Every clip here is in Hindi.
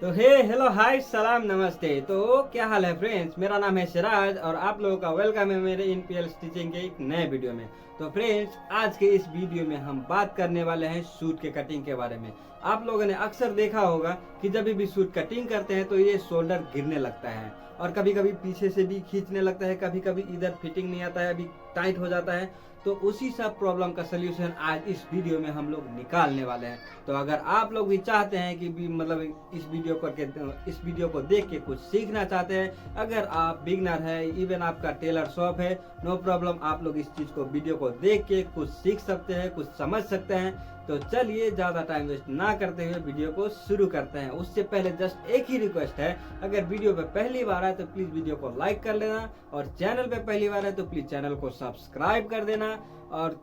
तो हेलो हाय सलाम नमस्ते। तो क्या हाल है फ्रेंड्स, मेरा नाम है सिराज और आप लोगों का वेलकम है मेरे इनपीएल स्टिचिंग के एक नए वीडियो में। तो फ्रेंड्स, आज के इस वीडियो में हम बात करने वाले हैं सूट के कटिंग के बारे में। आप लोगों ने अक्सर देखा होगा कि जब भी सूट कटिंग करते हैं तो ये शोल्डर गिरने लगता है और कभी कभी पीछे से भी खींचने लगता है, कभी कभी इधर फिटिंग नहीं आता है, अभी टाइट हो जाता है। तो उसी सब प्रॉब्लम का सलूशन आज इस वीडियो में हम लोग निकालने वाले हैं। तो अगर आप लोग भी चाहते हैं कि भी मतलब इस वीडियो को देख के कुछ सीखना चाहते हैं, अगर आप बिगनर है, इवन आपका टेलर शॉप है, नो प्रॉब्लम, आप लोग इस चीज को वीडियो को देख के कुछ सीख सकते हैं, कुछ समझ सकते हैं। तो चलिए ज्यादा टाइम वेस्ट ना करते हुए वीडियो को शुरू करते हैं। उससे पहले जस्ट एक ही रिक्वेस्ट है, अगर वीडियो पे पहली बार आए तो प्लीज वीडियो को लाइक कर लेना और चैनल पे पहली बार है तो प्लीज चैनल को सब्सक्राइब कर देना। और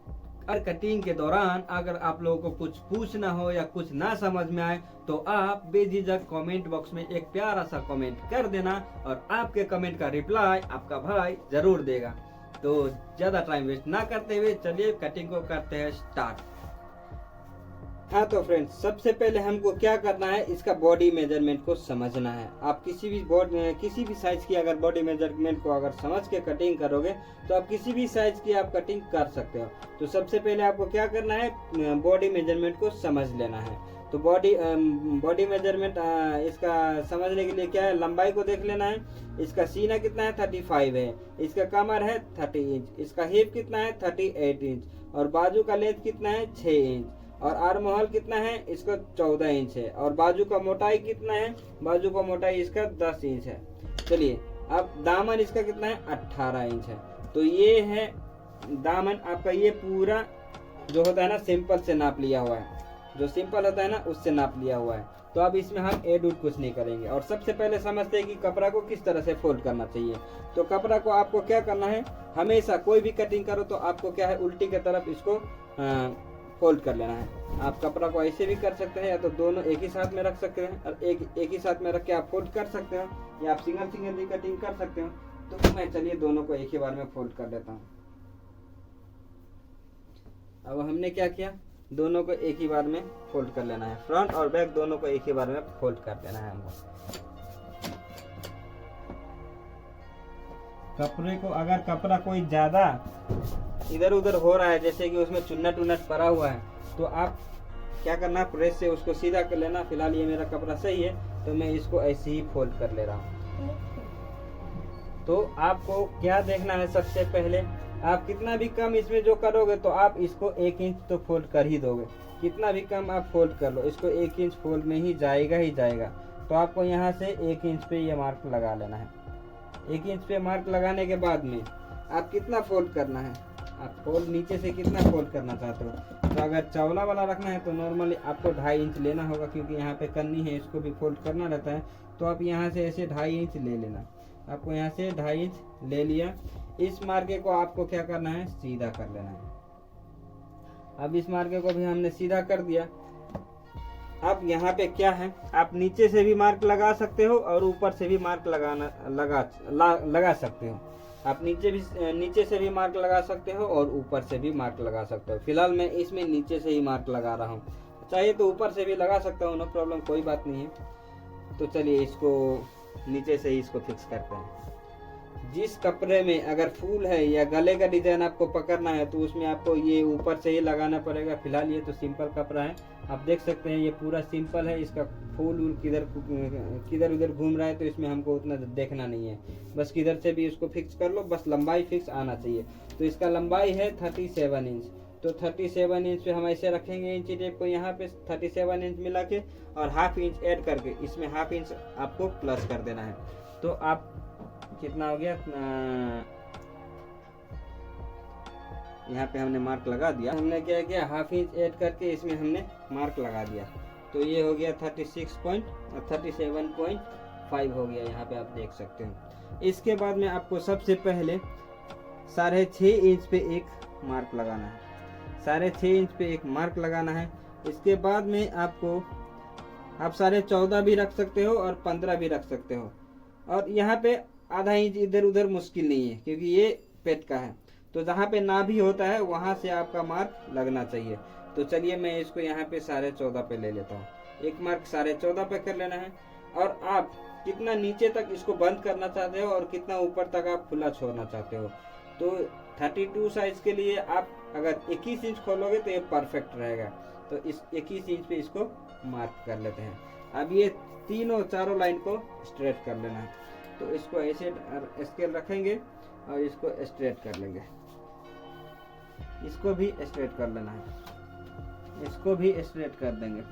कटिंग के दौरान अगर आप लोगों को कुछ पूछना हो या कुछ ना समझ में आए तो आप बेझिझक कमेंट बॉक्स में एक प्यारा सा कमेंट कर देना और आपके कमेंट का रिप्लाई आपका भाई जरूर देगा। तो ज्यादा टाइम वेस्ट ना करते हुए चलिए कटिंग को करते हैं स्टार्ट। हाँ तो फ्रेंड्स, सबसे पहले हमको क्या करना है, इसका बॉडी मेजरमेंट को समझना है। आप किसी भी साइज की अगर बॉडी मेजरमेंट को अगर समझ के कटिंग करोगे तो आप किसी भी साइज की आप कटिंग कर सकते हो। तो सबसे पहले आपको क्या करना है, बॉडी मेजरमेंट को समझ लेना है। तो बॉडी मेजरमेंट इसका समझने के लिए क्या है, लंबाई को देख लेना है। इसका सीना कितना है, 35 है। इसका कमर है 30 इंच। इसका हिप कितना है, 38 इंच। और बाजू का लेंथ कितना है, 6 इंच। और आर्म होल कितना है, इसका 14 इंच है। और बाजू का मोटाई कितना है, बाजू का मोटाई इसका 10 इंच है। चलिए, अब दामन इसका कितना है, 18 इंच है। तो ये है दामन आपका, ये पूरा जो होता है ना सिंपल से नाप लिया हुआ है, जो सिंपल होता है ना उससे नाप लिया हुआ है। तो अब इसमें हम एड उड कुछ नहीं करेंगे। और सबसे पहले समझते हैं कि कपड़ा को किस तरह से फोल्ड करना चाहिए। तो कपड़ा को आपको क्या करना है, हमेशा कोई भी कटिंग करो तो आपको क्या है, उल्टी की तरफ इसको फोल्ड कर लेना है। आप कपड़ा को ऐसे भी कर सकते हैं या तो दोनों एक ही साथ में रख सकते हैं और एक ही साथ में रख के आप फोल्ड कर सकते हो, या आप सिंगल सिंगल भी कटिंग कर सकते हो। तो मैं चलिए दोनों को एक ही बार में फोल्ड कर लेता हूँ। अब हमने क्या किया, दोनों को एक ही बार में फोल्ड कर लेना है। फ्रंट और बैक दोनों को एक ही बार में फोल्ड कर देना है हमको। कपड़े को अगर कपड़ा कोई ज्यादा इधर उधर हो रहा है, जैसे कि उसमें चुन्नट उन्नट पड़ा हुआ है, तो आप क्या करना, प्रेस से उसको सीधा कर लेना। फिलहाल ये मेरा कपड़ा सही है तो मैं इसको ऐसे ही फोल्ड कर ले रहा हूँ। तो आपको क्या देखना है, सबसे पहले आप कितना भी कम इसमें जो करोगे तो आप इसको 1 इंच तो फोल्ड कर ही दोगे। कितना भी कम आप फोल्ड कर लो, इसको 1 इंच फोल्ड में ही जाएगा। तो आपको यहाँ से 1 इंच पे ये मार्क लगा लेना है। 1 इंच पे मार्क लगाने के बाद में आप कितना फोल्ड करना है, आप फोल्ड नीचे से कितना फोल्ड करना चाहते हो। तो अगर चौला वाला रखना है तो नॉर्मली आपको 2.5 इंच लेना होगा, क्योंकि यहाँ पे कन्नी है, इसको भी फोल्ड करना रहता है। तो आप यहाँ से ऐसे 2.5 इंच ले लेना। आपको यहाँ से 2.5 इंच ले लिया। इस मार्के को आपको क्या करना है, सीधा कर लेना है। अब इस मार्के को भी हमने सीधा कर दिया। अब यहाँ पे क्या है, आप नीचे से भी मार्क लगा सकते हो और ऊपर से भी मार्क लगा सकते हो। आप नीचे से भी मार्क लगा सकते हो और ऊपर से भी मार्क लगा सकते हो। फिलहाल मैं इसमें नीचे से ही मार्क लगा रहा हूँ, चाहिए तो ऊपर से भी लगा सकता हूँ, नो प्रॉब्लम, कोई बात नहीं है। तो चलिए इसको नीचे से ही इसको फिक्स करते हैं। जिस कपड़े में अगर फूल है या गले का डिजाइन आपको पकड़ना है तो उसमें आपको ये ऊपर से ही लगाना पड़ेगा। फिलहाल ये तो सिंपल कपड़ा है, आप देख सकते हैं ये पूरा सिंपल है। इसका फूल किधर उधर घूम रहा है तो इसमें हमको उतना देखना नहीं है, बस किधर से भी इसको फिक्स कर लो, बस लंबाई फिक्स आना चाहिए। तो इसका लंबाई है 37 इंच। तो 37 इंच पे हम ऐसे रखेंगे इंची टेप को, यहाँ पे 37 इंच मिला के और ½ इंच ऐड करके इसमें ½ इंच आपको प्लस कर देना है। तो आप कितना हो गया, यहाँ पे हमने मार्क लगा दिया। हमने क्या किया, ½ इंच ऐड करके इसमें हमने मार्क लगा दिया। तो ये हो गया 37.5 हो गया, यहाँ पे आप देख सकते हो। इसके बाद में आपको सबसे पहले 6.5 इंच पे एक मार्क लगाना है। 6.5 इंच पे एक मार्क लगाना है। इसके बाद में आप 14.5 भी रख सकते हो और 15 भी रख सकते हो। और यहाँ पे ½ इंच इधर उधर मुश्किल नहीं है, क्योंकि ये पेट का है। तो जहाँ पे नाभि होता है वहां से आपका मार्क लगना चाहिए। तो चलिए मैं इसको यहाँ पे 14.5 पे ले लेता हूँ। एक मार्क 14.5 पे कर लेना है। और आप कितना नीचे तक इसको बंद करना चाहते हो और कितना ऊपर तक आप खुला छोड़ना चाहते हो। तो 32 साइज के लिए आप अगर 21 इंच खोलोगे तो ये परफेक्ट रहेगा। तो इस 21 इंच पे इसको मार्क कर लेते हैं। अब ये चारों लाइन को स्ट्रेट कर लेना है। तो इसको ऐसे स्केल रखेंगे और इसको स्ट्रेट कर लेंगे। इसको भी स्ट्रेट कर लेना है, इसको भी स्ट्रेट कर देंगे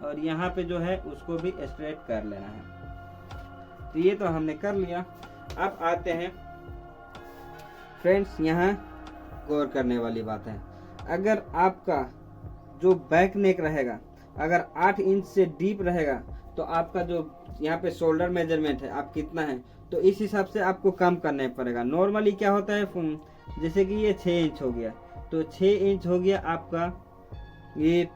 और यहाँ पे जो है उसको भी स्ट्रेट कर लेना है। तो ये तो हमने कर लिया। अब आते हैं फ्रेंड्स, यहाँ गौर करने वाली बात है, अगर आपका जो बैक नेक रहेगा अगर 8 इंच से डीप रहेगा तो आपका जो यहाँ पे शोल्डर मेजरमेंट है आप कितना है, तो इस हिसाब से आपको कम करना पड़ेगा। नॉर्मली क्या होता है, जैसे कि ये 6 इंच हो गया तो 6 इंच हो गया आपका, ये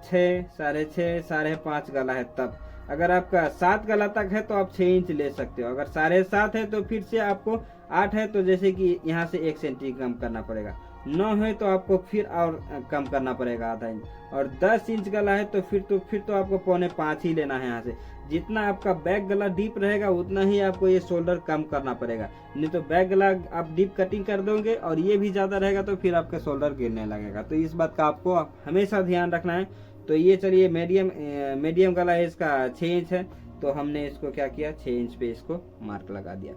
6, 6.5, 5.5 गला है। तब अगर आपका 7 गला तक है तो आप 6 इंच ले सकते हो। अगर 7.5 है तो फिर से आपको 8 है तो जैसे कि यहाँ से 1 सेंटी कम करना पड़ेगा। 9 है तो आपको फिर और कम करना पड़ेगा आधा इंच। और 10 इंच गला है तो फिर तो आपको 4.25 ही लेना है। यहाँ से जितना आपका बैक गला डीप रहेगा उतना ही आपको ये शोल्डर कम करना पड़ेगा, नहीं तो बैक गला आप डीप कटिंग कर दोगे और ये भी ज्यादा रहेगा तो फिर आपका शोल्डर गिरने लगेगा। तो इस बात का आपको हमेशा ध्यान रखना है। तो ये चलिए मीडियम गला है, इसका 6 इंच है तो हमने इसको क्या किया, 6 इंच पे इसको मार्क लगा दिया।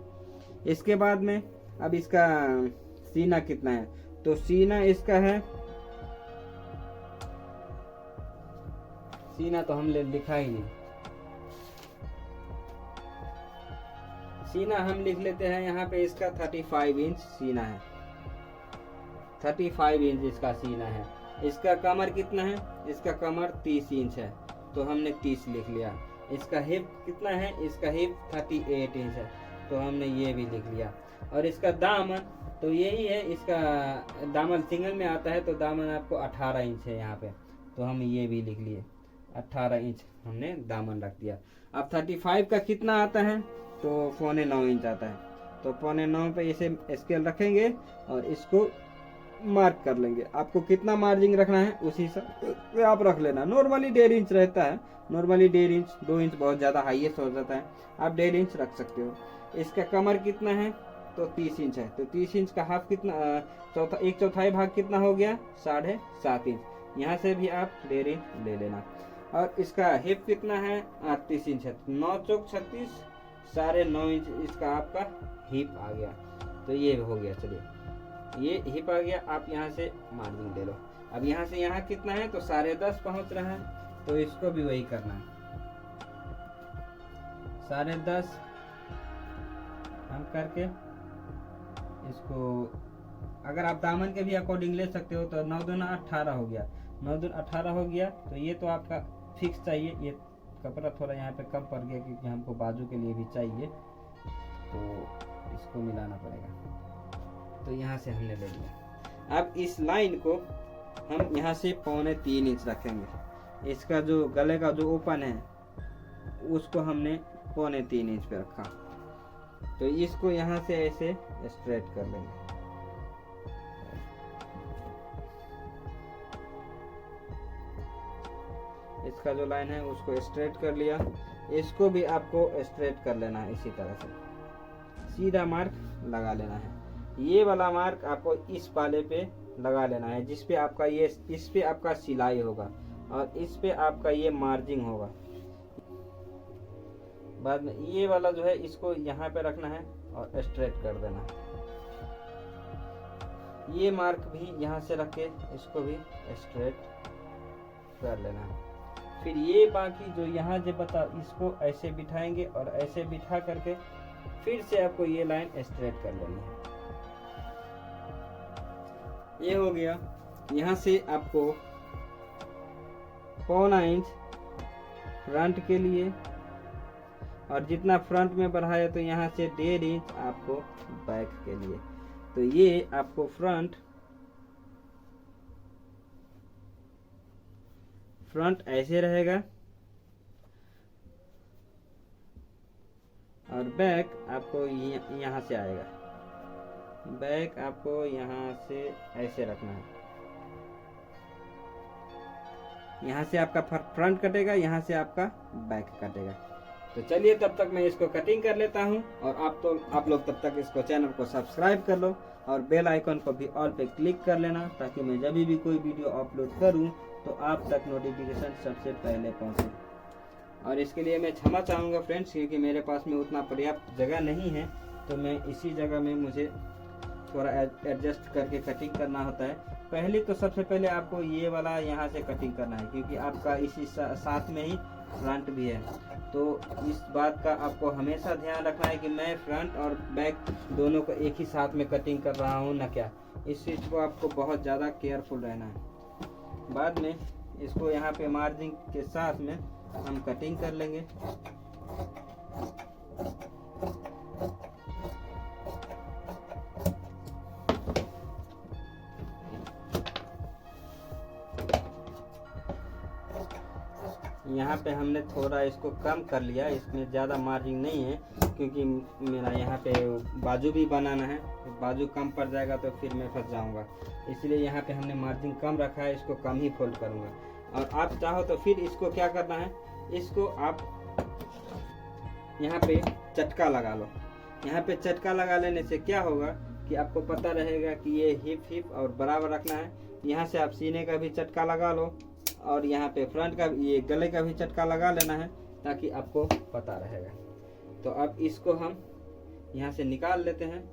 इसके बाद में अब इसका सीना कितना है, तो सीना इसका है, सीना तो हमने लिखा ही नहीं, सीना हम लिख लेते हैं यहाँ पे। इसका 35 इंच सीना है, 35 इंच इसका सीना है। इसका कमर कितना है, इसका कमर 30 इंच है तो हमने 30 लिख लिया। इसका हिप कितना है, इसका हिप 38 इंच है तो हमने ये भी लिख लिया। और इसका दामन तो यही है, इसका दामन सिंगल में आता है तो दामन आपको 18 इंच है यहाँ पे, तो हम ये भी लिख लिए 18 इंच हमने दामन रख दिया। अब 35 का कितना आता है, तो 9.25 इंच आता है। तो 9.25 पे इसे स्केल रखेंगे और इसको मार्क कर लेंगे। आपको कितना मार्जिन रखना है उसी से आप रख लेना। नॉर्मली 1.5 इंच रहता है, नॉर्मली 1.5 इंच, 2 इंच बहुत ज़्यादा हाईएस्ट हो जाता है, आप 1.5 इंच रख सकते हो। इसका कमर कितना है, तो 30 इंच है तो 30 इंच का हाफ कितना, 1/4 भाग कितना हो गया, 7.5 इंच। यहाँ से भी आप 1.5 इंच ले लेना। और इसका हिप कितना है, 38 इंच है, 9 चौक 36, 9.5 इंच इसका आपका हिप आ गया। तो ये हो गया, चलिए ये हिप आ गया। आप यहाँ से मार्जिन ले लो। अब यहाँ से यहाँ कितना है, तो 10.5 पहुँच रहा है तो इसको भी वही करना है, 10.5 हम करके इसको, अगर आप दामन के भी अकॉर्डिंग ले सकते हो तो 9 दूना 18 हो गया, 9 दूना 18 हो गया। तो ये तो आपका फिक्स चाहिए। ये कपड़ा थोड़ा यहाँ पे कम पड़ गया क्योंकि हमको बाजू के लिए भी चाहिए तो इसको मिलाना पड़ेगा। तो यहाँ से हमने ले लिया। अब इस लाइन को हम यहाँ से 3.25 इंच रखेंगे। इसका जो गले का जो ओपन है उसको हमने 3.25 इंच पे रखा। तो इसको यहाँ से ऐसे स्ट्रेट कर लेंगे। इसका जो लाइन है उसको स्ट्रेट कर लिया। इसको भी आपको स्ट्रेट कर लेना है, इसी तरह से सीधा मार्क लगा लेना है। ये वाला मार्क आपको इस पाले पे लगा लेना है जिस पे आपका ये, इस पे आपका सिलाई होगा और इस पे आपका ये मार्जिंग होगा। बाद में ये वाला जो है इसको यहाँ पे रखना है और स्ट्रेट कर देना है। ये मार्क भी यहाँ से रख के इसको भी स्ट्रेट कर लेना है। फिर ये बाकी जो यहाँ जो बता, इसको ऐसे बिठाएंगे और ऐसे बिठा करके फिर से आपको ये लाइन स्ट्रेट कर लेनी है। ये हो गया। यहाँ से आपको 1.25 इंच फ्रंट के लिए और जितना फ्रंट में बढ़ाया तो यहाँ से 1.5 इंच आपको बैक के लिए। तो ये आपको फ्रंट ऐसे रहेगा और बैक आपको यहाँ से आएगा। बैक आपको यहाँ से ऐसे रखना है। यहाँ से आपका फ्रंट कटेगा, यहाँ से आपका बैक कटेगा। तो चलिए तब तक मैं इसको कटिंग कर लेता हूँ, और आप लोग तब तक इसको चैनल को सब्सक्राइब कर लो और बेल आइकन को भी ऑल पे क्लिक कर लेना, ताकि मैं जब भी कोई वीडियो अपलोड करूँ तो आप तक नोटिफिकेशन सबसे पहले पहुँचे। और इसके लिए मैं क्षमा चाहूँगा फ्रेंड्स, क्योंकि मेरे पास में उतना पर्याप्त जगह नहीं है, तो मैं इसी जगह में मुझे थोड़ा एडजस्ट करके कटिंग करना होता है। पहले तो सबसे पहले आपको ये वाला यहाँ से कटिंग करना है, क्योंकि आपका इसी साथ में ही फ्रंट भी है। तो इस बात का आपको हमेशा ध्यान रखना है कि मैं फ्रंट और बैक दोनों को एक ही साथ में कटिंग कर रहा हूँ ना क्या। इस चीज़ को आपको बहुत ज़्यादा केयरफुल रहना है। बाद में इसको यहाँ पे मार्जिन के साथ में हम कटिंग कर लेंगे। यहाँ पे हमने थोड़ा इसको कम कर लिया, इसमें ज़्यादा मार्जिन नहीं है, क्योंकि मेरा यहाँ पे बाजू भी बनाना है। बाजू कम पड़ जाएगा तो फिर मैं फंस जाऊँगा, इसलिए यहाँ पे हमने मार्जिन कम रखा है। इसको कम ही फोल्ड करूँगा। और आप चाहो तो फिर इसको क्या करना है, इसको आप यहाँ पे चटका लगा लो। यहाँ पे चटका लगा लेने से क्या होगा कि आपको पता रहेगा कि ये हिप और बराबर रखना है। यहाँ से आप सीने का भी चटका लगा लो, और यहाँ पे फ्रंट का ये गले का भी चटका लगा लेना है, ताकि आपको पता रहेगा। तो अब इसको हम यहाँ से निकाल लेते हैं।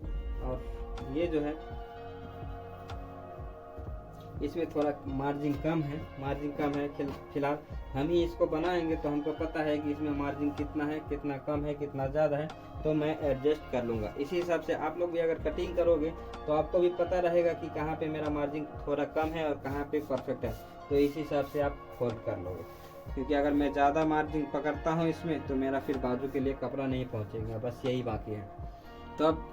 और ये जो है इसमें थोड़ा मार्जिन कम है। फिलहाल हम ही इसको बनाएंगे, तो हमको पता है कि इसमें मार्जिन कितना है, कितना कम है, कितना ज़्यादा है, तो मैं एडजस्ट कर लूँगा। इसी हिसाब से आप लोग भी अगर कटिंग करोगे तो आपको भी पता रहेगा कि कहाँ पे मेरा मार्जिन थोड़ा कम है और कहाँ पे परफेक्ट है। तो इस हिसाब से आप फोल्ड कर लोगे, क्योंकि अगर मैं ज़्यादा मार्जिन पकड़ता हूँ इसमें, तो मेरा फिर बाजू के लिए कपड़ा नहीं पहुँचेगा। बस यही बाकी है। तो अब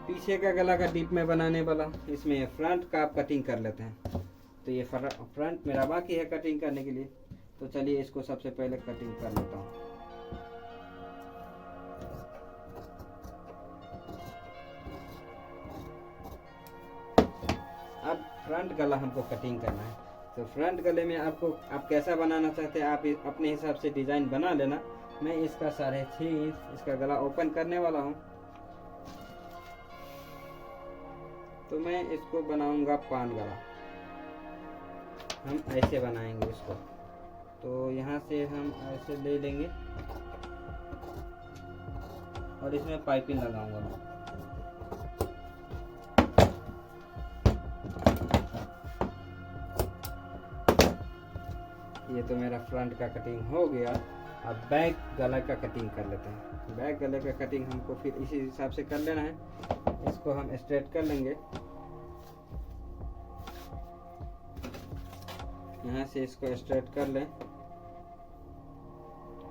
पीछे का गला का डीप में बनाने वाला, इसमें फ्रंट का आप कटिंग कर लेते हैं। तो ये फ्रंट मेरा बाकी है कटिंग करने के लिए। तो चलिए इसको सबसे पहले कटिंग कर लेता हूँ। अब फ्रंट गला हमको कटिंग करना है। तो फ्रंट गले में आप कैसा बनाना चाहते हैं, आप अपने हिसाब से डिज़ाइन बना लेना। मैं इसका 6.5 इंच इसका गला ओपन करने वाला हूँ। तो मैं इसको बनाऊंगा पान गला। हम ऐसे बनाएंगे इसको। तो यहाँ से हम ऐसे ले लेंगे और इसमें पाइपिंग लगाऊंगा मैं। ये तो मेरा फ्रंट का कटिंग हो गया। अब बैक गला का कटिंग कर लेते हैं। बैक गले का कटिंग हमको फिर इसी हिसाब से कर लेना है। इसको हम स्ट्रेट कर लेंगे। यहाँ से इसको स्ट्रेट कर लें।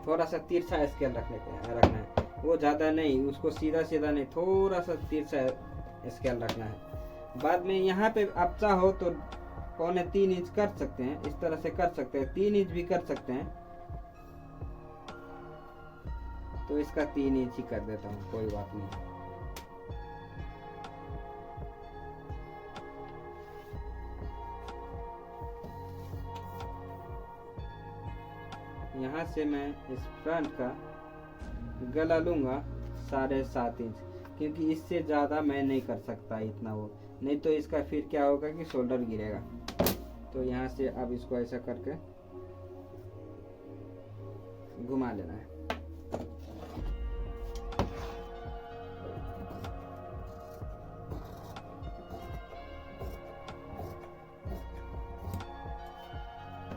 थोड़ा सा तिरछा स्केल रखना है, वो ज़्यादा नहीं, उसको सीधा सीधा नहीं, थोड़ा सा तिरछा स्केल रखना है। बाद में यहाँ पे आप चाहो तो 2.25 इंच कर सकते हैं, इस तरह से कर सकते हैं, 3 इंच भी कर सकते हैं। तो इसका 3 इंच ही कर देता हूँ, कोई बात नहीं। यहाँ से मैं इस फ्रंट का गला लूँगा 7.5 इंच, क्योंकि इससे ज़्यादा मैं नहीं कर सकता इतना, वो नहीं तो इसका फिर क्या होगा कि शोल्डर गिरेगा। तो यहाँ से अब इसको ऐसा करके घुमा लेना है।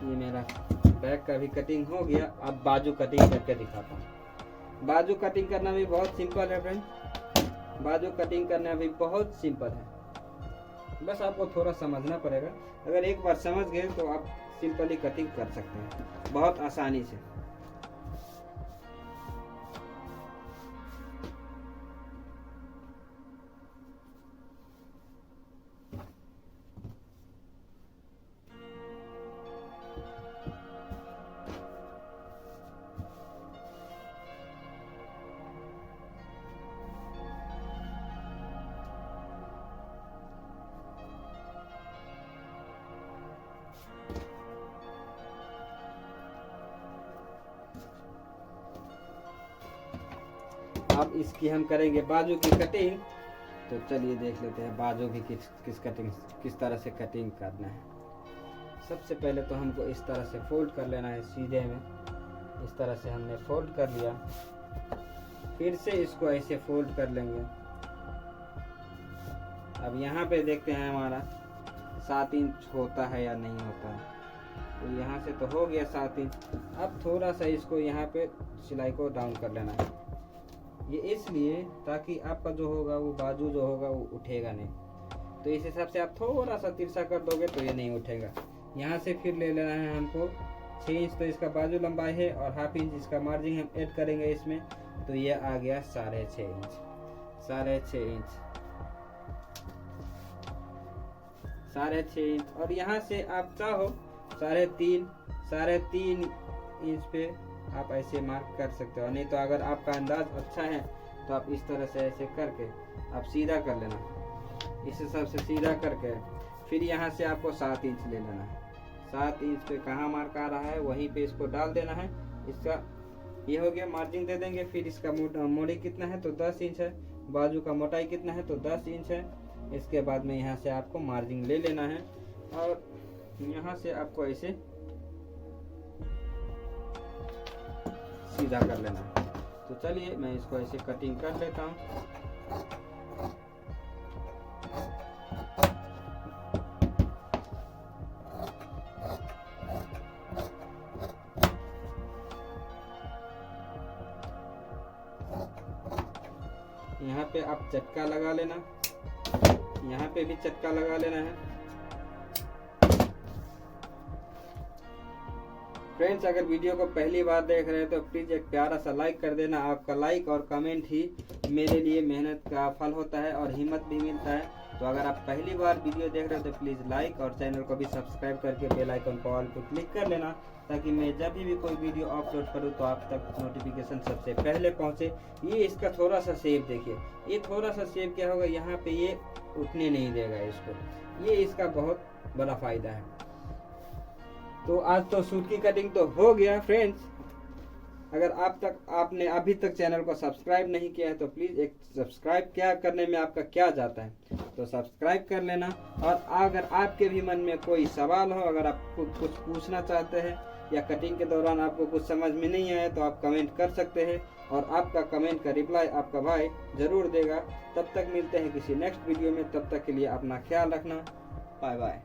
ये मेरा बैक का भी कटिंग हो गया। अब बाजू कटिंग करके दिखाता हूँ। बाजू कटिंग करना भी बहुत सिंपल है फ्रेंड। बाजू कटिंग करना भी बहुत सिंपल है, बस आपको थोड़ा समझना पड़ेगा। अगर एक बार समझ गए तो आप सिंपली कटिंग कर सकते हैं बहुत आसानी से। अब इसकी हम करेंगे बाजू की कटिंग। तो चलिए देख लेते हैं बाजू भी किस तरह से कटिंग करना है। सबसे पहले तो हमको इस तरह से फोल्ड कर लेना है सीधे में। इस तरह से हमने फोल्ड कर लिया, फिर से इसको ऐसे फोल्ड कर लेंगे। अब यहाँ पे देखते हैं हमारा 7 इंच होता है या नहीं होता है। तो यहाँ से तो हो गया 7 इंच। अब थोड़ा सा इसको यहाँ पे सिलाई को डाउन कर लेना है। ये इसलिए ताकि आपका जो होगा वो बाजू जो होगा वो उठेगा नहीं। तो इस हिसाब से आप थोड़ा सा तिरछा कर दोगे तो ये नहीं उठेगा। यहाँ से फिर ले लेना है हमको 6 इंच, तो इसका बाजू लंबाई है, और हाफ इंच इसका मार्जिन हम ऐड करेंगे इसमें। तो ये आ गया 6.5 इंच, 6.5 इंच। और यहाँ से आप चाहो 3.5 इंच पे आप ऐसे मार्क कर सकते हो। नहीं तो अगर आपका अंदाज अच्छा है तो आप इस तरह से ऐसे करके आप सीधा कर लेना। इस हिसाब से सीधा करके फिर यहाँ से आपको 7 इंच ले लेना है। 7 इंच पे कहाँ मार्क आ रहा है वहीं पे इसको डाल देना है। इसका ये हो गया, मार्जिन दे देंगे। फिर इसका मोड़ी कितना है तो 10 इंच है, बाजू का मोटाई कितना है तो 10 इंच है। इसके बाद में यहाँ से आपको मार्जिन ले लेना है और यहाँ से आपको ऐसे सीधा कर लेना है। तो चलिए मैं इसको ऐसे कटिंग कर लेता हूँ। यहाँ पे आप चटका लगा लेना, यहाँ पे भी चटका लगा लेना है। फ्रेंड्स, अगर वीडियो को पहली बार देख रहे हैं तो प्लीज़ एक प्यारा सा लाइक कर देना। आपका लाइक और कमेंट ही मेरे लिए मेहनत का फल होता है और हिम्मत भी मिलता है। तो अगर आप पहली बार वीडियो देख रहे हो तो प्लीज़ लाइक और चैनल को भी सब्सक्राइब करके बेल आइकन को ऑल पे क्लिक कर लेना, ताकि मैं जब भी कोई वीडियो अपलोड करूँ तो आप तक नोटिफिकेशन सबसे पहले पहुँचे। ये इसका थोड़ा सा शेप देखिए, ये थोड़ा सा शेप क्या होगा, यहाँ पे ये उठने नहीं देगा इसको। ये इसका बहुत बड़ा फायदा है। तो आज तो सूट की कटिंग तो हो गया। फ्रेंड्स, अगर आपने अभी तक चैनल को सब्सक्राइब नहीं किया है तो प्लीज़ एक सब्सक्राइब क्या करने में आपका क्या जाता है, तो सब्सक्राइब कर लेना। और अगर आपके भी मन में कोई सवाल हो, अगर आप कुछ पूछना चाहते हैं या कटिंग के दौरान आपको कुछ समझ में नहीं आया तो आप कमेंट कर सकते हैं, और आपका कमेंट का रिप्लाई आपका भाई ज़रूर देगा। तब तक मिलते हैं किसी नेक्स्ट वीडियो में, तब तक के लिए अपना ख्याल रखना। Bye bye.